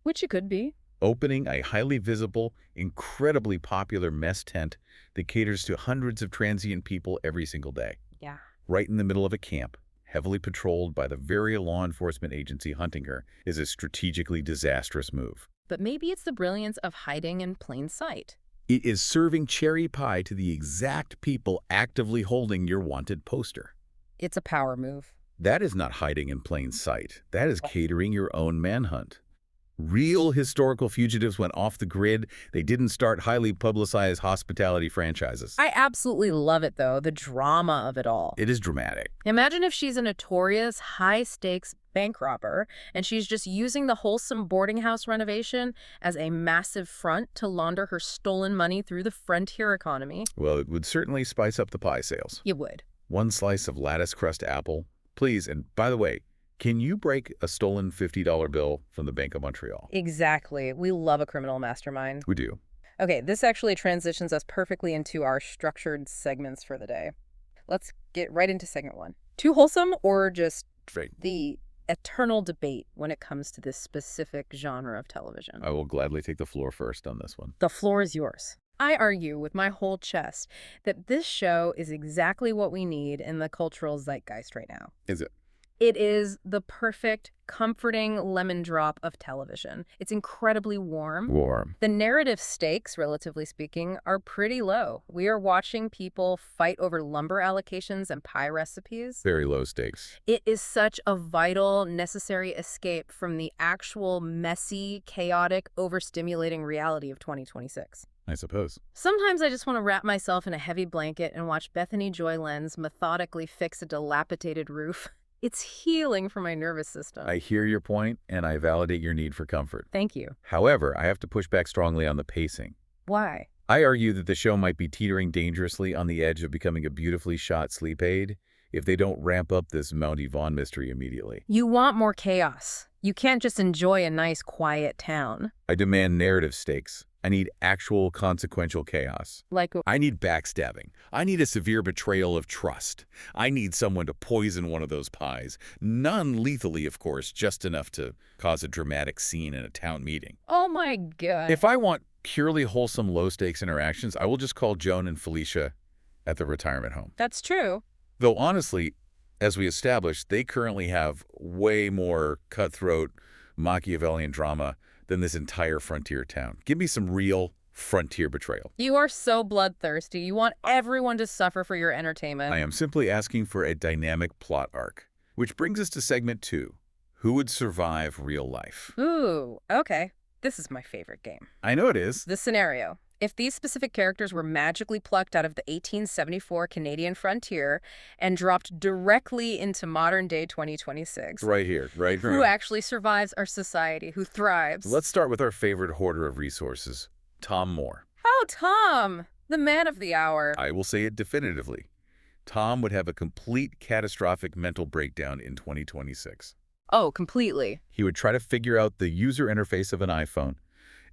Which it could be. opening a highly visible, incredibly popular mess tent that caters to hundreds of transient people every single day, Yeah. right in the middle of a camp, heavily patrolled by the very law enforcement agency hunting her, is a strategically disastrous move. But maybe it's the brilliance of hiding in plain sight. It is serving cherry pie to the exact people actively holding your wanted poster. It's a power move. That is not hiding in plain sight. That is catering your own manhunt. Real historical fugitives went off the grid. They didn't start highly publicized hospitality franchises. I absolutely love it, though, the drama of it all. It is dramatic. Imagine if she's a notorious, high-stakes bank robber, and she's just using the wholesome boarding house renovation as a massive front to launder her stolen money through the frontier economy. Well, it would certainly spice up the pie sales. You would. One slice of lattice crust apple, please. And by the way, can you break a stolen $50 bill from the Bank of Montreal? Exactly. We love a criminal mastermind. We do. Okay, this actually transitions us perfectly into our structured segments for the day. Let's get right into segment 1. Too wholesome or just Right. the eternal debate when it comes to this specific genre of television? I will gladly take the floor first on this one. The floor is yours. I argue with my whole chest that this show is exactly what we need in the cultural zeitgeist right now. Is it? It is the perfect, comforting lemon drop of television. It's incredibly warm. Warm. The narrative stakes, relatively speaking, are pretty low. We are watching people fight over lumber allocations and pie recipes. Very low stakes. It is such a vital, necessary escape from the actual messy, chaotic, overstimulating reality of 2026. I suppose. Sometimes I just want to wrap myself in a heavy blanket and watch Bethany Joy Lenz methodically fix a dilapidated roof. It's healing for my nervous system. I hear your point, and I validate your need for comfort. Thank you. However, I have to push back strongly on the pacing. Why? I argue that the show might be teetering dangerously on the edge of becoming a beautifully shot sleep aid if they don't ramp up this Mount Yvonne mystery immediately. You want more chaos. You can't just enjoy a nice, quiet town. I demand narrative stakes. I need actual consequential chaos. Like, I need backstabbing. I need a severe betrayal of trust. I need someone to poison one of those pies. Non-lethally, of course, just enough to cause a dramatic scene in a town meeting. oh my God. If I want purely wholesome, low-stakes interactions, I will just call Joan and Felicia at the retirement home. That's true. Though honestly, as we established, they currently have way more cutthroat Machiavellian drama than this entire frontier town. Give me some real frontier betrayal. You are so bloodthirsty. You want everyone to suffer for your entertainment. I am simply asking for a dynamic plot arc. Which brings us to segment 2. Who would survive real life? Ooh, okay. This is my favorite game. I know it is. The scenario. If these specific characters were magically plucked out of the 1874 Canadian frontier and dropped directly into modern-day 2026, Right here, right here. who actually survives our society, who thrives? Let's start with our favorite hoarder of resources, Tom Moore. Oh, Tom, the man of the hour. I will say it definitively. Tom would have a complete catastrophic mental breakdown in 2026. Oh, completely. He would try to figure out the user interface of an iPhone,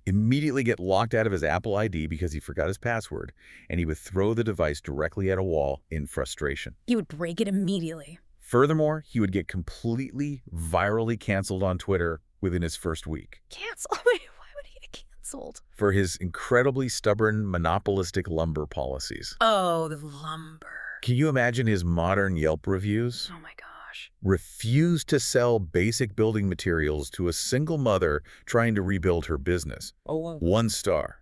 immediately get locked out of his Apple ID because he forgot his password, and he would throw the device directly at a wall in frustration. He would break it immediately. Furthermore, he would get completely virally canceled on Twitter within his first week Cancel? Wait, why would he get canceled? for his incredibly stubborn, monopolistic lumber policies. Oh, the lumber. Can you imagine his modern Yelp reviews? Oh my gosh. Refused to sell basic building materials to a single mother trying to rebuild her business. Oh, wow. 1 star.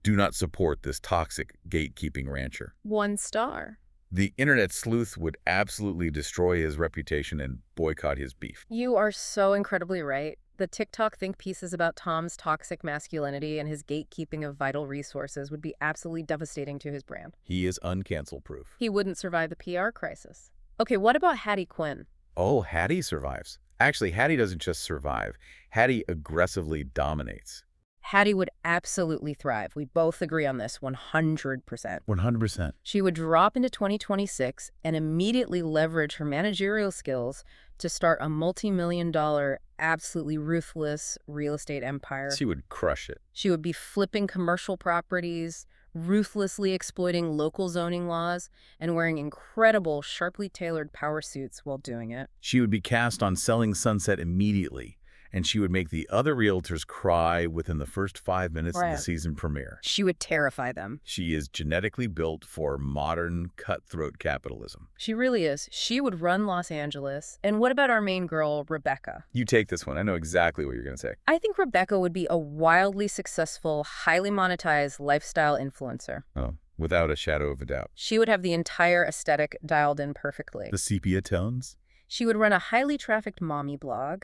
Do not support this toxic gatekeeping rancher. 1 star. The internet sleuth would absolutely destroy his reputation and boycott his beef. You are so incredibly right. The TikTok think pieces about Tom's toxic masculinity and his gatekeeping of vital resources would be absolutely devastating to his brand. He is uncancel-proof. He wouldn't survive the PR crisis. Okay, what about Hattie Quinn? Oh, Hattie survives. Actually, Hattie doesn't just survive. Hattie aggressively dominates. Hattie would absolutely thrive. We both agree on this 100%. 100%. She would drop into 2026 and immediately leverage her managerial skills to start a multi-million-dollar, absolutely ruthless real estate empire. She would crush it. She would be flipping commercial properties, ruthlessly exploiting local zoning laws, and wearing incredible, sharply tailored power suits while doing it. She would be cast on selling Sunset immediately, and she would make the other realtors cry within the first 5 minutes of Right. the season premiere. She would terrify them. She is genetically built for modern cutthroat capitalism. She really is. She would run Los Angeles. And what about our main girl, Rebecca? You take this one. I know exactly what you're going to say. I think Rebecca would be a wildly successful, highly monetized lifestyle influencer. Oh, without a shadow of a doubt. She would have the entire aesthetic dialed in perfectly. The sepia tones? She would run a highly trafficked mommy blog,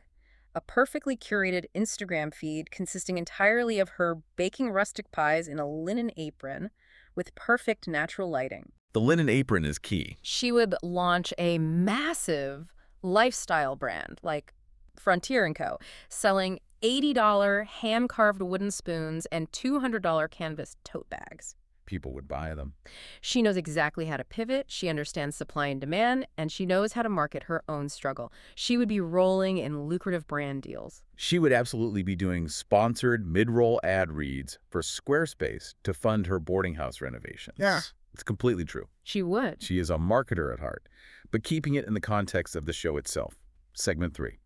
a perfectly curated Instagram feed consisting entirely of her baking rustic pies in a linen apron with perfect natural lighting. The linen apron is key. She would launch a massive lifestyle brand like Frontier & Co., selling $80 hand-carved wooden spoons and $200 canvas tote bags. People would buy them. She knows exactly how to pivot, she understands supply and demand, and she knows how to market her own struggle. She would be rolling in lucrative brand deals. She would absolutely be doing sponsored mid-roll ad reads for Squarespace to fund her boarding house renovations. Yeah. It's completely true. She would. She is a marketer at heart, but keeping it in the context of the show itself. Segment 3.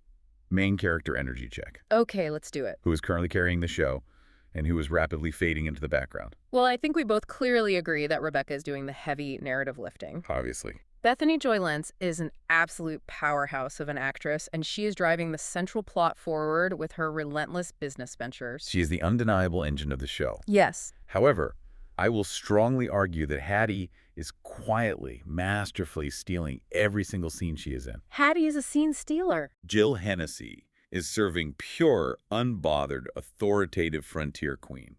Main character energy check. Okay, let's do it. Who is currently carrying the show and who is rapidly fading into the background. Well, I think we both clearly agree that Rebecca is doing the heavy narrative lifting. Obviously. Bethany Joy Lenz is an absolute powerhouse of an actress, and she is driving the central plot forward with her relentless business ventures. She is the undeniable engine of the show. Yes. However, I will strongly argue that Hattie is quietly, masterfully stealing every single scene she is in. Hattie is a scene stealer. Jill Hennessy is serving pure, unbothered, authoritative frontier queen.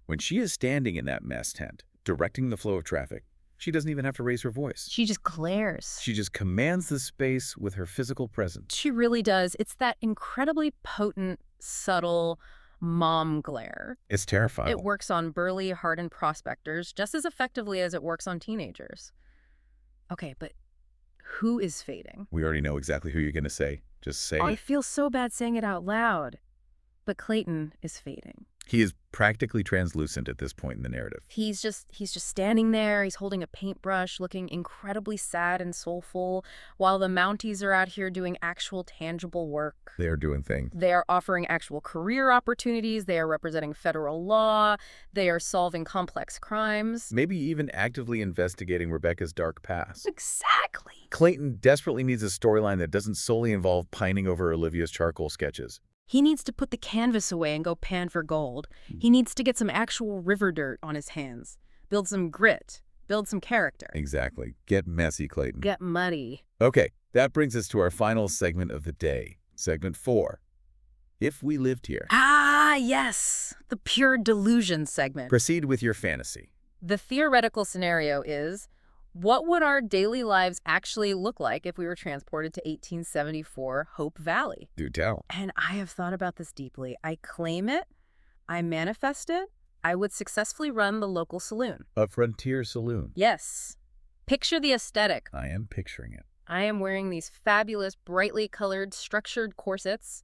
When she is standing in that mess tent, directing the flow of traffic, she doesn't even have to raise her voice. She just glares. She just commands the space with her physical presence. She really does. It's that incredibly potent, subtle mom glare. It's terrifying. It works on burly, hardened prospectors just as effectively as it works on teenagers. Okay, but who is fading? We already know exactly who you're going to say. Just say I it. feel so bad saying it out loud. But Clayton is fading. He is practically translucent at this point in the narrative. He's just standing there. He's holding a paintbrush, looking incredibly sad and soulful, while the Mounties are out here doing actual tangible work. They are doing things. They are offering actual career opportunities. They are representing federal law. They are solving complex crimes. Maybe even actively investigating Rebecca's dark past. Exactly. Clayton desperately needs a storyline that doesn't solely involve pining over Olivia's charcoal sketches. He needs to put the canvas away and go pan for gold. He needs to get some actual river dirt on his hands. Build some grit. Build some character. Exactly. Get messy, Clayton. Get muddy. Okay, that brings us to our final segment of the day. Segment 4. If we lived here. Ah, yes. The pure delusion segment. Proceed with your fantasy. The theoretical scenario is, what would our daily lives actually look like if we were transported to 1874 Hope Valley? Do tell. And I have thought about this deeply. I claim it. I manifest it. I would successfully run the local saloon. A frontier saloon. Yes. Picture the aesthetic. I am picturing it. I am wearing these fabulous, brightly colored, structured corsets.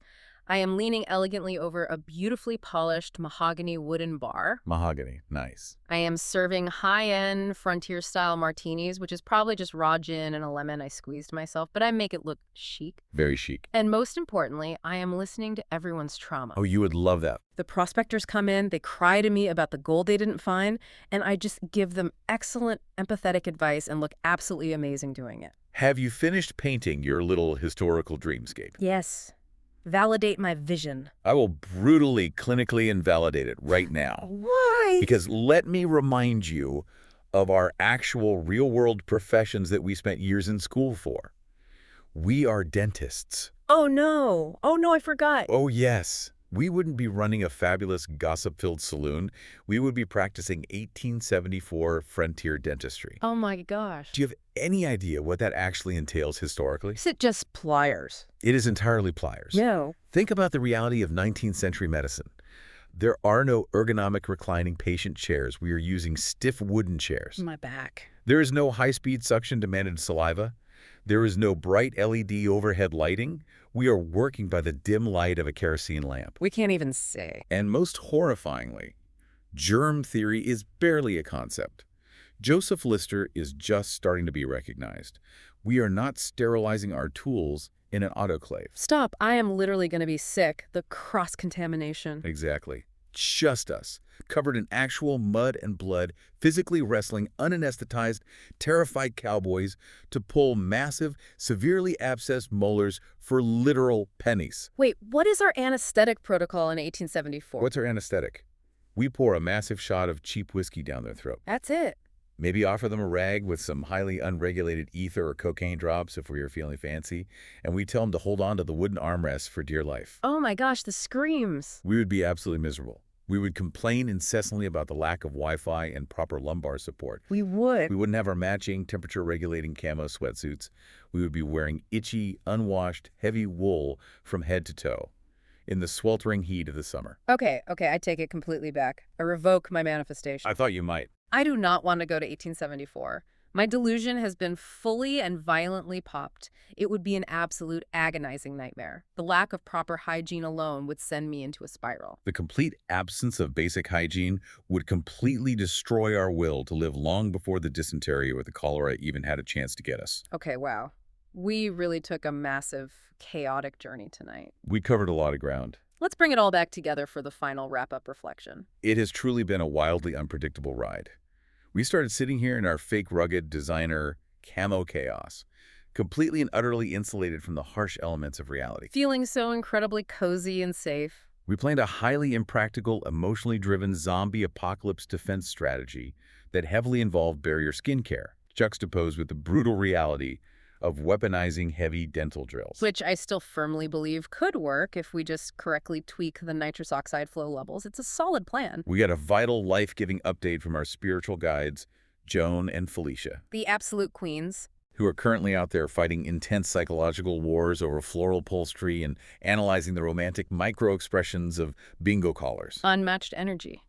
I am leaning elegantly over a beautifully polished mahogany wooden bar. Mahogany. Nice. I am serving high-end frontier-style martinis, which is probably just raw gin and a lemon I squeezed myself, but I make it look chic. Very chic. And most importantly, I am listening to everyone's trauma. Oh, you would love that. The prospectors come in, they cry to me about the gold they didn't find, and I just give them excellent, empathetic advice and look absolutely amazing doing it. Have you finished painting your little historical dreamscape? Yes. Validate my vision. I will brutally, clinically invalidate it right now. Why? Because let me remind you of our actual real-world professions that we spent years in school for. We are dentists. Oh, no. Oh, no, I forgot. Oh, yes. We wouldn't be running a fabulous gossip-filled saloon. We would be practicing 1874 frontier dentistry. Oh, my gosh. Do you have any idea what that actually entails historically? Is it just pliers? It is entirely pliers. No. Think about the reality of 19th century medicine. There are no ergonomic reclining patient chairs. We are using stiff wooden chairs. My back. There is no high-speed suction to manage saliva. There is no bright LED overhead lighting. We are working by the dim light of a kerosene lamp. We can't even say. And most horrifyingly, germ theory is barely a concept. Joseph Lister is just starting to be recognized. We are not sterilizing our tools in an autoclave. Stop. I am literally going to be sick. The cross-contamination. Exactly. Just us, covered in actual mud and blood, physically wrestling unanesthetized, terrified cowboys to pull massive, severely abscessed molars for literal pennies. Wait, what is our anesthetic protocol in 1874? What's our anesthetic? We pour a massive shot of cheap whiskey down their throat. That's it. Maybe offer them a rag with some highly unregulated ether or cocaine drops if we are feeling fancy, and we tell them to hold on to the wooden armrests for dear life. Oh my gosh, the screams. We would be absolutely miserable. We would complain incessantly about the lack of Wi-Fi and proper lumbar support. We would. We wouldn't have our matching temperature-regulating camo sweatsuits. We would be wearing itchy, unwashed, heavy wool from head to toe in the sweltering heat of the summer. Okay, I take it completely back. I revoke my manifestation. I thought you might. I do not want to go to 1874. My delusion has been fully and violently popped. It would be an absolute agonizing nightmare. The lack of proper hygiene alone would send me into a spiral. The complete absence of basic hygiene would completely destroy our will to live long before the dysentery or the cholera even had a chance to get us. Okay, wow. We really took a massive, chaotic journey tonight. We covered a lot of ground. Let's bring it all back together for the final wrap-up reflection. It has truly been a wildly unpredictable ride. We started sitting here in our fake rugged designer camo chaos, completely and utterly insulated from the harsh elements of reality. Feeling so incredibly cozy and safe. We planned a highly impractical, emotionally driven zombie apocalypse defense strategy that heavily involved barrier skincare, juxtaposed with the brutal reality of weaponizing heavy dental drills. Which I still firmly believe could work if we just correctly tweak the nitrous oxide flow levels. It's a solid plan. We got a vital, life-giving update from our spiritual guides, Joan and Felicia, The absolute queens. who are currently out there fighting intense psychological wars over floral upholstery and analyzing the romantic micro-expressions of bingo callers. Unmatched energy.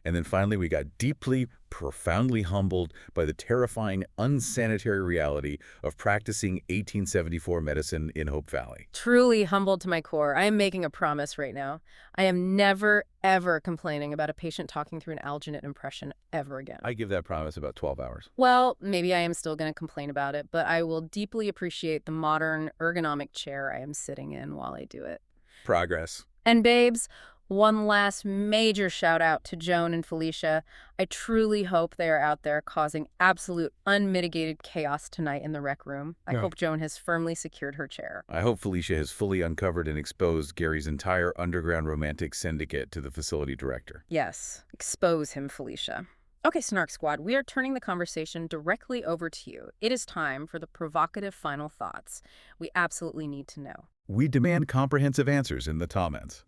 And then finally, we got deeply, profoundly humbled by the terrifying, unsanitary reality of practicing 1874 medicine in Hope Valley. Truly humbled to my core. I am making a promise right now. I am never, ever complaining about a patient talking through an alginate impression ever again. I give that promise about 12 hours. Well, maybe I am still going to complain about it, but I will deeply appreciate the modern, ergonomic chair I am sitting in while I do it. Progress. And babes, one last major shout out to Joan and Felicia. I truly hope they are out there causing absolute unmitigated chaos tonight in the rec room. I hope Joan has firmly secured her chair. I hope Felicia has fully uncovered and exposed Gary's entire underground romantic syndicate to the facility director. Yes, expose him, Felicia. Okay, Snark Squad, we are turning the conversation directly over to you. It is time for the provocative final thoughts. We absolutely need to know. We demand comprehensive answers in the comments.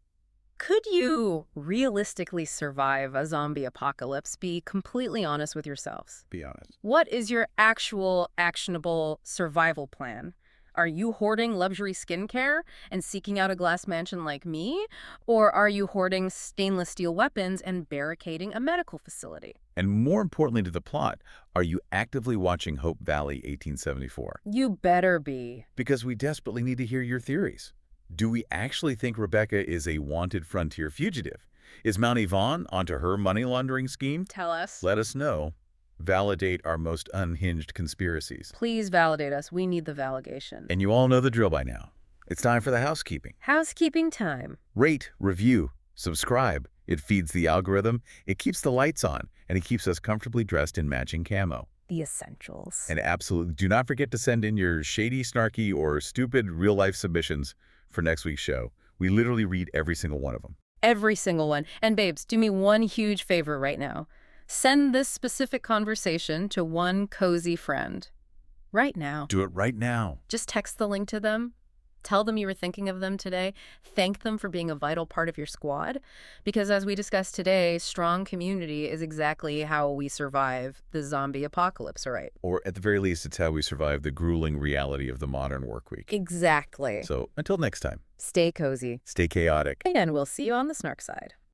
Could you realistically survive a zombie apocalypse? Be completely honest with yourselves. Be honest. What is your actual actionable survival plan? Are you hoarding luxury skincare and seeking out a glass mansion like me? Or are you hoarding stainless steel weapons and barricading a medical facility? And more importantly to the plot, are you actively watching Hope Valley 1874? You better be. Because we desperately need to hear your theories. Do we actually think Rebecca is a wanted frontier fugitive? Is Mount Yvonne onto her money laundering scheme? Tell us. Let us know. Validate our most unhinged conspiracies. Please validate us. We need the validation. And you all know the drill by now. It's time for the housekeeping. Housekeeping time. Rate, review, subscribe. It feeds the algorithm, it keeps the lights on, and it keeps us comfortably dressed in matching camo. The essentials. And absolutely do not forget to send in your shady, snarky, or stupid real-life submissions for next week's show. We literally read every single one of them. Every single one. And babes, do me one huge favor right now. Send this specific conversation to one cozy friend. Right now. Do it right now. Just text the link to them. Tell them you were thinking of them today. Thank them for being a vital part of your squad. Because as we discussed today, strong community is exactly how we survive the zombie apocalypse, all right? Or at the very least, it's how we survive the grueling reality of the modern work week. Exactly. So until next time, Stay cozy. stay chaotic. And we'll see you on the Snark side.